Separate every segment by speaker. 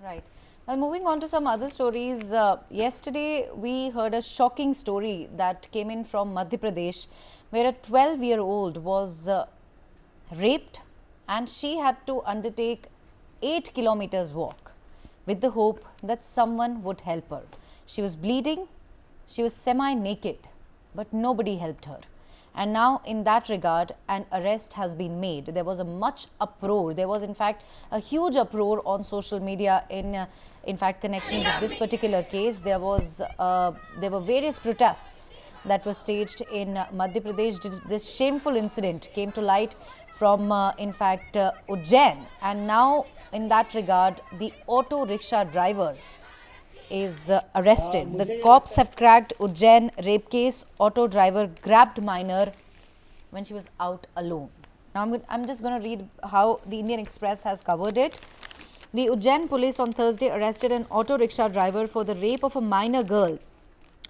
Speaker 1: Right. Well, moving on to some other stories. Yesterday, we heard a shocking story that came in from Madhya Pradesh, where a 12-year-old was raped and she had to undertake 8 kilometers walk with the hope that someone would help her. She was bleeding, she was semi-naked, but nobody helped her. And now, in that regard, an arrest has been made. There was a much uproar. There was, in fact, a huge uproar on social media in fact, connection with this particular case. There were various protests that were staged in Madhya Pradesh. This shameful incident came to light from, Ujjain. And now, in that regard, the auto rickshaw driver is arrested. The cops have cracked Ujjain rape case. Auto driver grabbed minor when she was out alone. Now I'm just going to read how the Indian Express has covered it. The Ujjain police on Thursday arrested an auto rickshaw driver for the rape of a minor girl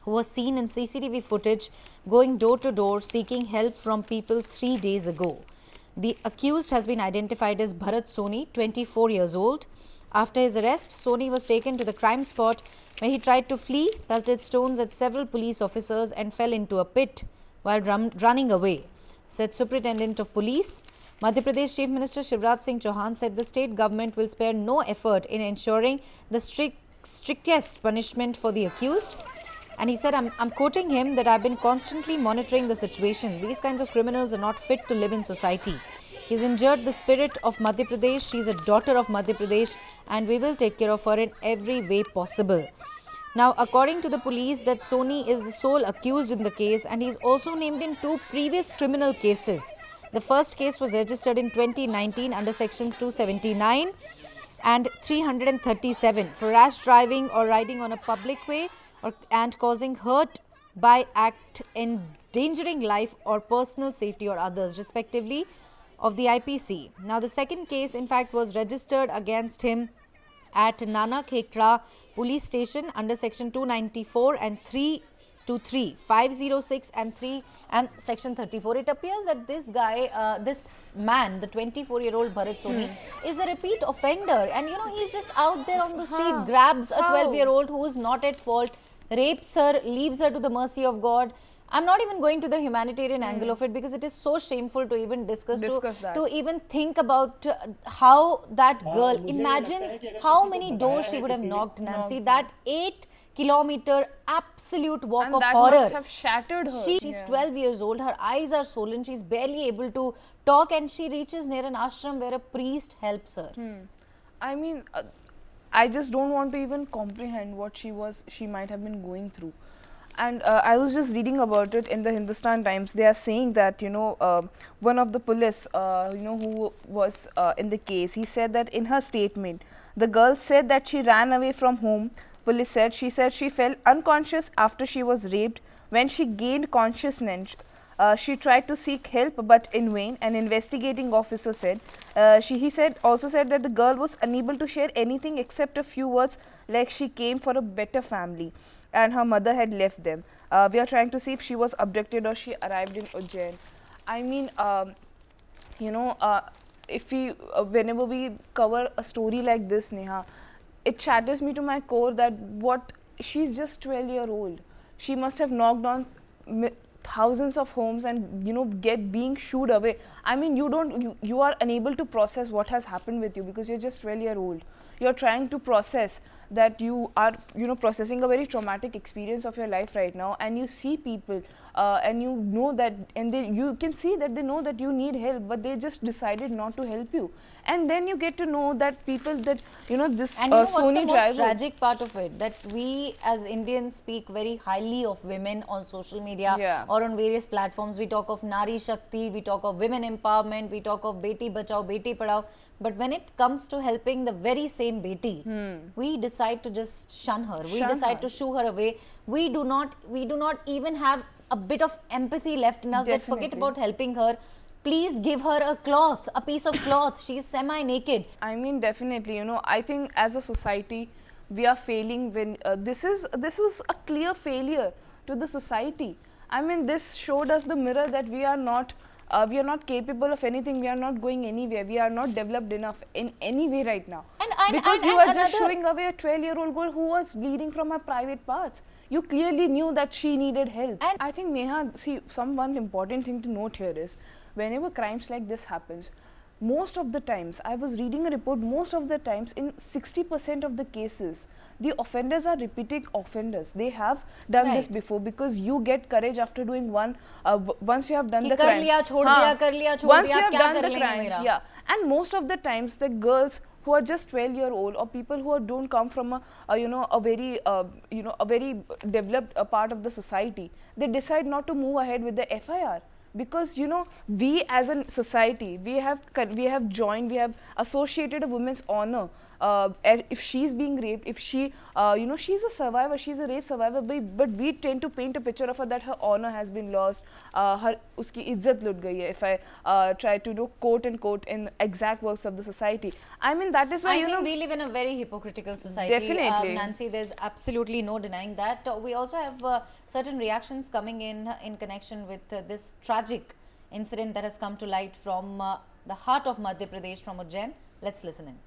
Speaker 1: who was seen in CCTV footage going door to door seeking help from people 3 days ago. The accused has been identified as Bharat Soni, 24 years old. After his arrest, Soni was taken to the crime spot where he tried to flee, pelted stones at several police officers and fell into a pit while running away, said Superintendent of Police. Madhya Pradesh Chief Minister Shivraj Singh Chauhan said the state government will spare no effort in ensuring the strictest punishment for the accused. And he said, I'm quoting him, that I've been constantly monitoring the situation. These kinds of criminals are not fit to live in society. He's injured the spirit of Madhya Pradesh. She's a daughter of Madhya Pradesh and we will take care of her in every way possible. Now, according to the police, that Soni is the sole accused in the case and he's also named in 2 previous criminal cases. The first case was registered in 2019 under sections 279 and 337 for rash driving or riding on a public way and causing hurt by act endangering life or personal safety or others, respectively, of the IPC. Now, the second case, in fact, was registered against him at Nanak Hekra police station under section 294 and 323, 506 and 3 and section 34. It appears that this guy, this man, the 24-year-old Bharat Soni, is a repeat offender. And, he's just out there on the street, grabs a 12-year-old who is not at fault, rapes her, leaves her to the mercy of God. I'm not even going to the humanitarian angle of it because it is so shameful to even discuss to even think about how that girl, imagine how many doors she would have knocked, Nancy. That 8-kilometer absolute walk of horror.
Speaker 2: That must have shattered her.
Speaker 1: She's 12 years old, her eyes are swollen, she's barely able to talk and she reaches near an ashram where a priest helps her.
Speaker 2: I mean, I just don't want to even comprehend what she might have been going through. And I was just reading about it in the Hindustan Times. They are saying that, one of the police, who was in the case, he said that in her statement, the girl said that she ran away from home. Police said she fell unconscious after she was raped. When she gained consciousness, she tried to seek help but in vain. An investigating officer said, also said that the girl was unable to share anything except a few words like she came for a better family and her mother had left them. We are trying to see if she was abducted or she arrived in Ujjain. I mean, if we, whenever we cover a story like this, Neha, it shatters me to my core that she's just 12-year-old. She must have knocked on thousands of homes and being shooed away. I mean, you are unable to process what has happened with you because you're just 12-year-old. You're trying to process that you are processing a very traumatic experience of your life right now, and you see people and you know that, and you can see that they know that you need help, but they just decided not to help you. And then you get to know that people that this
Speaker 1: and what's the most tragic part of it, that we as Indians speak very highly of women on social media or on various platforms. We talk of Nari Shakti, we talk of women empowerment, we talk of Beti Bachao, Beti Padhao. But when it comes to helping the very same Beti, we decide to just shun her. We decide to shoo her away. We do not even have a bit of empathy left in us. That forget about helping her. Please give her a cloth, a piece of cloth. She is semi-naked.
Speaker 2: I mean, definitely, I think as a society, we are failing when this was a clear failure to the society. I mean, this showed us the mirror that we are not capable of anything. We are not going anywhere. We are not developed enough in any way right now.
Speaker 1: And
Speaker 2: because you were just showing away a 12-year-old girl who was bleeding from her private parts. You clearly knew that she needed help. And I think, Neha, see, one important thing to note here is, whenever crimes like this happens, most of the times, I was reading a report, most of the times in 60% of the cases, the offenders are repeating offenders. They have done this before, because you get courage after doing one, once you have done the crime. Once you have done the crime, yeah. And most of the times, the girls who are just 12-year-old, or people who don't come from a very developed part of the society, they decide not to move ahead with the FIR. Because we as a society, we have joined, we have associated a woman's honor. If she's being raped, if she she's a survivor, she's a rape survivor, but we tend to paint a picture of her that her honor has been lost, her uski izzat lut gayi hai, if I try to quote and quote in exact words of the society. I mean, that is why
Speaker 1: I think we live in a very hypocritical society.
Speaker 2: Definitely,
Speaker 1: Nancy, there's absolutely no denying that. We also have certain reactions coming in connection with this tragic incident that has come to light from the heart of Madhya Pradesh, from Ujjain. Let's listen in.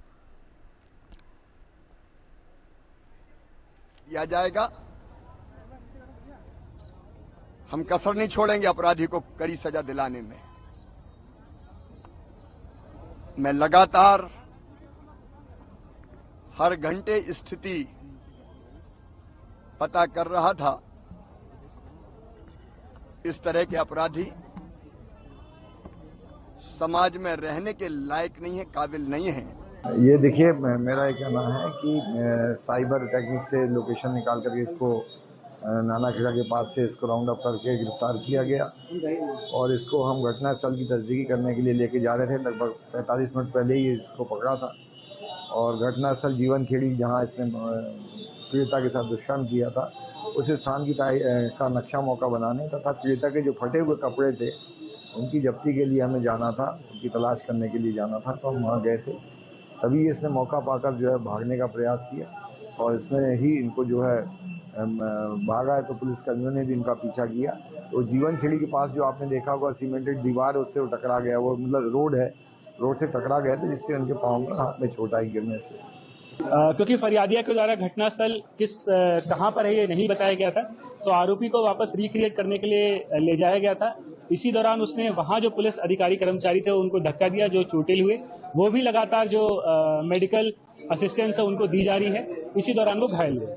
Speaker 3: किया जाएगा। हम कसर नहीं छोड़ेंगे अपराधी को कड़ी सजा दिलाने में। मैं लगातार हर घंटे स्थिति पता कर रहा था। इस तरह के अपराधी समाज में रहने के लायक नहीं है, काबिल नहीं है।
Speaker 4: ये देखिए, मेरा ये कहना है कि साइबर टेक्निक से लोकेशन निकाल करके इसको नाना खेड़ा के पास से इसको राउंड अप करके गिरफ्तार किया गया, और इसको हम घटनास्थल की तस्दीकी करने के लिए लेके जा रहे थे। लगभग 45 मिनट पहले ही इसको पकड़ा था, और घटनास्थल जीवन खेड़ी, जहां इसने पीड़िता के साथ दुष्कर्म किया था, उस स्थान का नक्शा मौका बनाने तथा पीड़िता के जो फटे हुए कपड़े थे उनकी जब्ती के लिए हमें जाना था, उनकी तलाश करने के लिए जाना था। तो हम वहाँ गए थे, तभी इसने मौका पाकर जो है भागने का प्रयास किया, और इसमें ही इनको जो है भागा है, तो पुलिसकर्मियों ने भी इनका पीछा किया। तो जीवन खेड़ी के पास जो आपने देखा होगा सीमेंटेड दीवार, उससे वो टकरा गया, वो मतलब रोड है, रोड से टकरा गया था, जिससे उनके पाँव में हाथ में चोट आई गिरने से।
Speaker 5: क्योंकि फरियादिया के द्वारा घटनास्थल कहाँ पर है ये नहीं बताया गया था, तो आरोपी को वापस रिक्रिएट करने के लिए ले जाया गया था। इसी दौरान उसने वहां जो पुलिस अधिकारी कर्मचारी थे उनको धक्का दिया, जो चोटिल हुए। वो भी लगातार जो मेडिकल असिस्टेंस है उनको दी जा रही है। इसी दौरान वो घायल हुए।